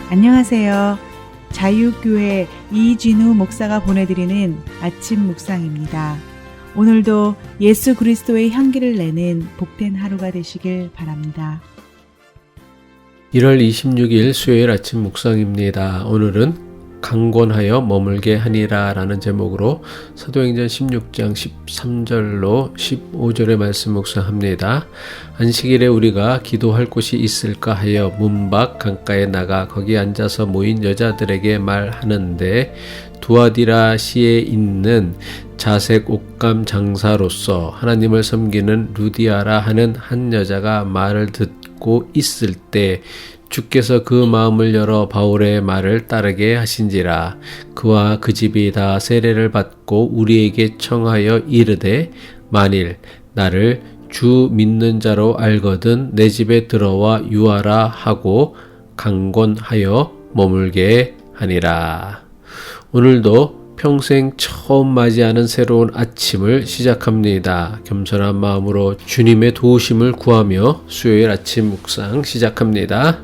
안녕하세요. 자유교회 이진우 목사가 보내드리는 아침 묵상입니다. 오늘도 예수 그리스도의 향기를 내는 복된 하루가 되시길 바랍니다. 1월 26일 수요일 아침 묵상입니다. 오늘은 강권하여 머물게 하니라 라는 제목으로 사도행전 16장 13절로 15절의 말씀 묵상합니다. 안식일에 우리가 기도할 곳이 있을까 하여 문 밖 강가에 나가 거기 앉아서 모인 여자들에게 말하는데 두아디라 시에 있는 자색 옷감 장사로서 하나님을 섬기는 루디아라 하는 한 여자가 말을 듣고 있을 때 주께서 그 마음을 열어 바울의 말을 따르게 하신지라. 그와 그 집이 다 세례를 받고 우리에게 청하여 이르되 만일 나를 주 믿는 자로 알거든 내 집에 들어와 유하라 하고 강권하여 머물게 하니라. 오늘도 평생 처음 맞이하는 새로운 아침을 시작합니다. 겸손한 마음으로 주님의 도우심을 구하며 수요일 아침 묵상 시작합니다.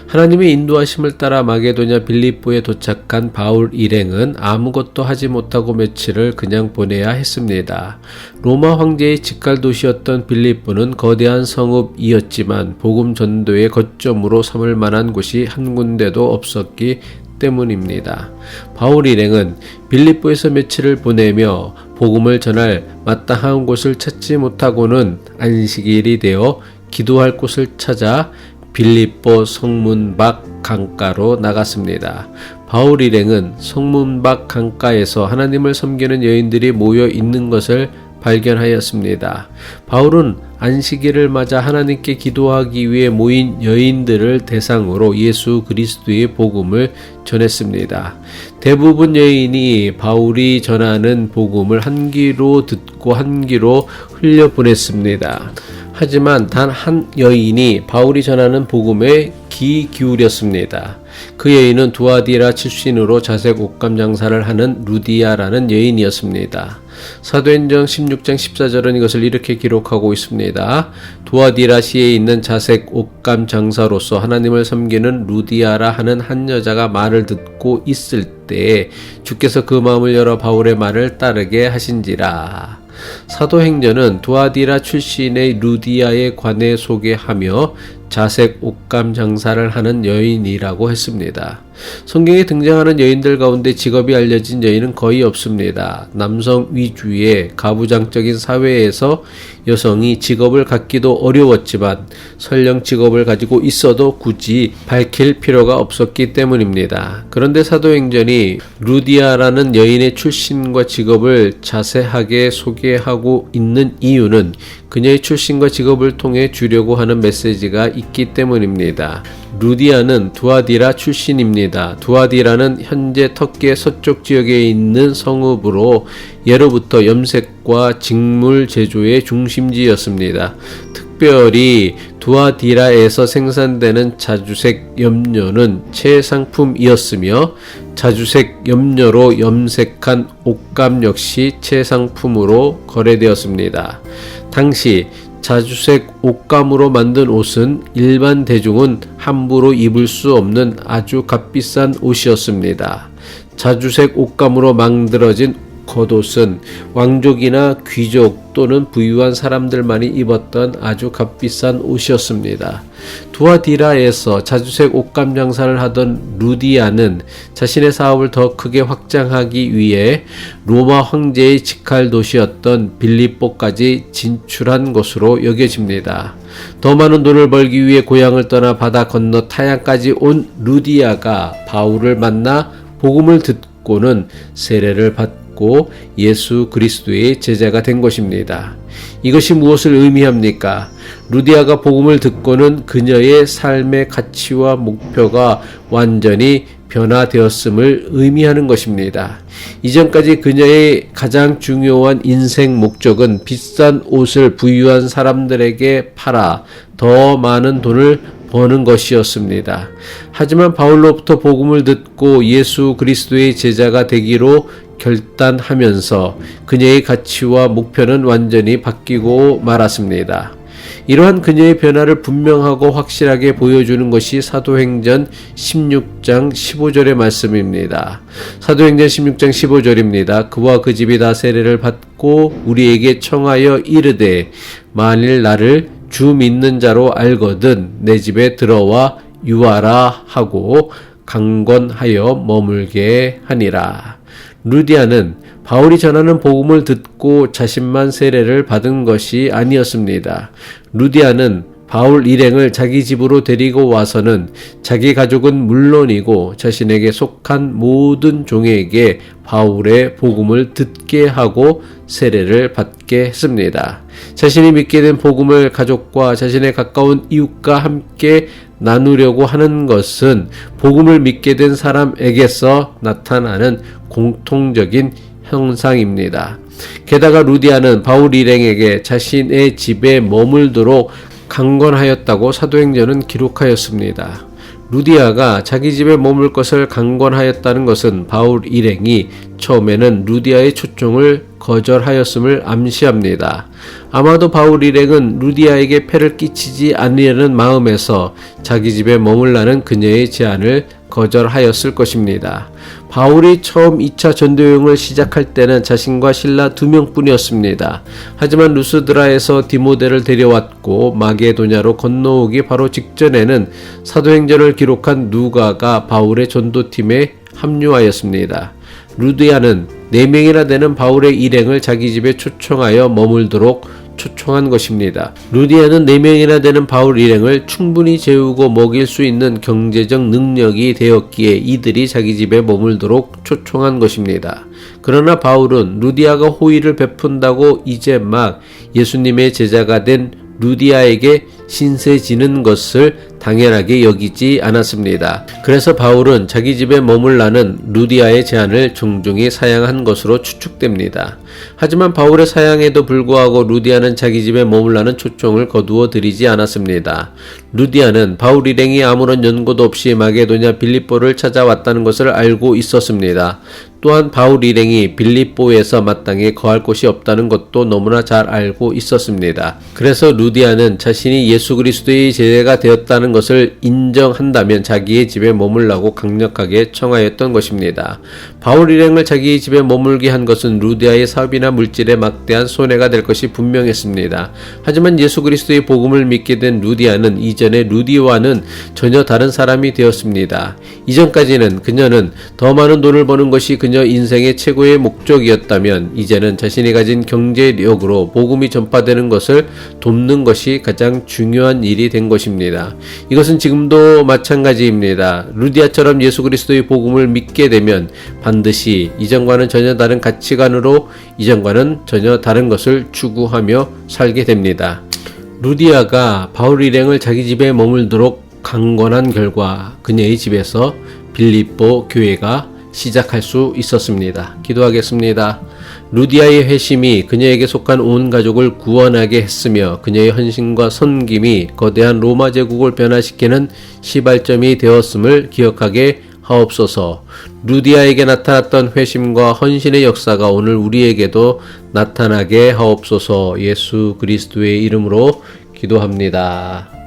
하나님의 인도하심을 따라 마게도냐 빌립보에 도착한 바울 일행은 아무것도 하지 못하고 며칠을 그냥 보내야 했습니다. 로마 황제의 직갈 도시였던 빌립보는 거대한 성읍이었지만 복음 전도의 거점으로 삼을 만한 곳이 한 군데도 없었기 때문입니다. 바울 일행은 빌립보에서 며칠을 보내며 복음을 전할 마땅한 곳을 찾지 못하고는 안식일이 되어 기도할 곳을 찾아 빌립보 성문 밖 강가로 나갔습니다. 바울 일행은 성문 밖 강가에서 하나님을 섬기는 여인들이 모여 있는 것을 발견하였습니다. 바울은 안식일을 맞아 하나님께 기도하기 위해 모인 여인들을 대상으로 예수 그리스도의 복음을 전했습니다. 대부분 여인이 바울이 전하는 복음을 한 귀로 듣고 한 귀로 흘려보냈습니다. 하지만 단 한 여인이 바울이 전하는 복음에 귀 기울였습니다. 그 여인은 두아디라 출신으로 자색 옷감 장사를 하는 루디아라는 여인이었습니다. 사도행전 16장 14절은 이것을 이렇게 기록하고 있습니다. 두아디라 시에 있는 자색 옷감 장사로서 하나님을 섬기는 루디아라 하는 한 여자가 말을 듣고 있을 때 주께서 그 마음을 열어 바울의 말을 따르게 하신지라. 사도행전은 두아디라 출신의 루디아에 관해 소개하며 자색 옷감 장사를 하는 여인이라고 했습니다. 성경에 등장하는 여인들 가운데 직업이 알려진 여인은 거의 없습니다. 남성 위주의 가부장적인 사회에서 여성이 직업을 갖기도 어려웠지만 설령 직업을 가지고 있어도 굳이 밝힐 필요가 없었기 때문입니다. 그런데 사도행전이 루디아라는 여인의 출신과 직업을 자세하게 소개하고 있는 이유는 그녀의 출신과 직업을 통해 주려고 하는 메시지가 있기 때문입니다. 루디아는 두아디라 출신입니다. 두아디라는 현재 터키의 서쪽 지역에 있는 성읍으로 예로부터 염색과 직물 제조의 중심지였습니다. 특별히 두아디라에서 생산되는 자주색 염료는 최상품이었으며 자주색 염료로 염색한 옷감 역시 최상품으로 거래되었습니다. 당시 자주색 옷감으로 만든 옷은 일반 대중은 함부로 입을 수 없는 아주 값비싼 옷이었습니다. 자주색 옷감으로 만들어진 겉옷은 왕족이나 귀족 또는 부유한 사람들만이 입었던 아주 값비싼 옷이었습니다. 두아디라에서 자주색 옷감 장사를 하던 루디아는 자신의 사업을 더 크게 확장하기 위해 로마 황제의 직할 도시였던 빌립보까지 진출한 것으로 여겨집니다. 더 많은 돈을 벌기 위해 고향을 떠나 바다 건너 타향까지 온 루디아가 바울을 만나 복음을 듣고는 세례를 받고 예수 그리스도의 제자가 된 것입니다. 이것이 무엇을 의미합니까? 루디아가 복음을 듣고는 그녀의 삶의 가치와 목표가 완전히 변화되었음을 의미하는 것입니다. 이전까지 그녀의 가장 중요한 인생 목적은 비싼 옷을 부유한 사람들에게 팔아 더 많은 돈을 버는 것이었습니다. 하지만 바울로부터 복음을 듣고 예수 그리스도의 제자가 되기로 결단하면서 그녀의 가치와 목표는 완전히 바뀌고 말았습니다. 이러한 그녀의 변화를 분명하고 확실하게 보여주는 것이 사도행전 16장 15절의 말씀입니다. 사도행전 16장 15절입니다. 그와 그 집이 다 세례를 받고 우리에게 청하여 이르되 만일 나를 주 믿는 자로 알거든 내 집에 들어와 유하라 하고 강권하여 머물게 하니라. 루디아는 바울이 전하는 복음을 듣고 자신만 세례를 받은 것이 아니었습니다. 루디아는 바울 일행을 자기 집으로 데리고 와서는 자기 가족은 물론이고 자신에게 속한 모든 종에게 바울의 복음을 듣게 하고 세례를 받게 했습니다. 자신이 믿게 된 복음을 가족과 자신의 가까운 이웃과 함께 나누려고 하는 것은 복음을 믿게 된 사람에게서 나타나는 공통적인 형상입니다. 게다가 루디아는 바울 일행에게 자신의 집에 머물도록 강권하였다고 사도행전은 기록하였습니다. 루디아가 자기 집에 머물 것을 강권하였다는 것은 바울 일행이 처음에는 루디아의 초청을 거절하였음을 암시합니다. 아마도 바울 일행은 루디아에게 폐를 끼치지 않으려는 마음에서 자기 집에 머물라는 그녀의 제안을 거절하였을 것입니다. 바울이 처음 2차 전도여행을 시작할 때는 자신과 신라 2명뿐이었습니다. 하지만 루스드라에서 디모데를 데려왔고 마게도냐로 건너오기 바로 직전에는 사도행전을 기록한 누가가 바울의 전도팀에 합류하였습니다. 루디아는 4명이나 되는 바울의 일행을 자기 집에 초청하여 머물도록 초청한 것입니다. 루디아는 4명이나 되는 바울 일행을 충분히 재우고 먹일 수 있는 경제적 능력이 되었기에 이들이 자기 집에 머물도록 초청한 것입니다. 그러나 바울은 루디아가 호의를 베푼다고 이제 막 예수님의 제자가 된 루디아에게 신세지는 것을 당연하게 여기지 않았습니다. 그래서 바울은 자기 집에 머물라는 루디아의 제안을 종종히 사양한 것으로 추측됩니다. 하지만 바울의 사양에도 불구하고 루디아는 자기 집에 머물라는 초청을 거두어 드리지 않았습니다. 루디아는 바울 일행이 아무런 연고도 없이 마게도냐 빌립보를 찾아왔다는 것을 알고 있었습니다. 또한 바울 일행이 빌립보에서 마땅히 거할 곳이 없다는 것도 너무나 잘 알고 있었습니다. 그래서 루디아는 자신이 예수 그리스도의 제자가 되었다는 것을 인정한다면 자기의 집에 머물라고 강력하게 청하였던 것입니다. 바울 일행을 자기의 집에 머물게 한 것은 루디아의 사업이나 물질에 막대한 손해가 될 것이 분명했습니다. 하지만 예수 그리스도의 복음을 믿게 된 루디아는 이전의 루디와는 전혀 다른 사람이 되었습니다. 이전까지는 그녀는 더 많은 돈을 버는 것이 그녀 인생의 최고의 목적이었다면 이제는 자신이 가진 경제력으로 복음이 전파되는 것을 돕는 것이 가장 중요한 일이 된 것입니다. 이것은 지금도 마찬가지입니다. 루디아처럼 예수 그리스도의 복음을 믿게 되면 반드시 이전과는 전혀 다른 가치관으로 이전과는 전혀 다른 것을 추구하며 살게 됩니다. 루디아가 바울 일행을 자기 집에 머물도록 강권한 결과 그녀의 집에서 빌립보 교회가 시작할 수 있었습니다. 기도하겠습니다. 루디아의 회심이 그녀에게 속한 온 가족을 구원하게 했으며 그녀의 헌신과 섬김이 거대한 로마 제국을 변화시키는 시발점이 되었음을 기억하게 하옵소서. 루디아에게 나타났던 회심과 헌신의 역사가 오늘 우리에게도 나타나게 하옵소서. 예수 그리스도의 이름으로 기도합니다.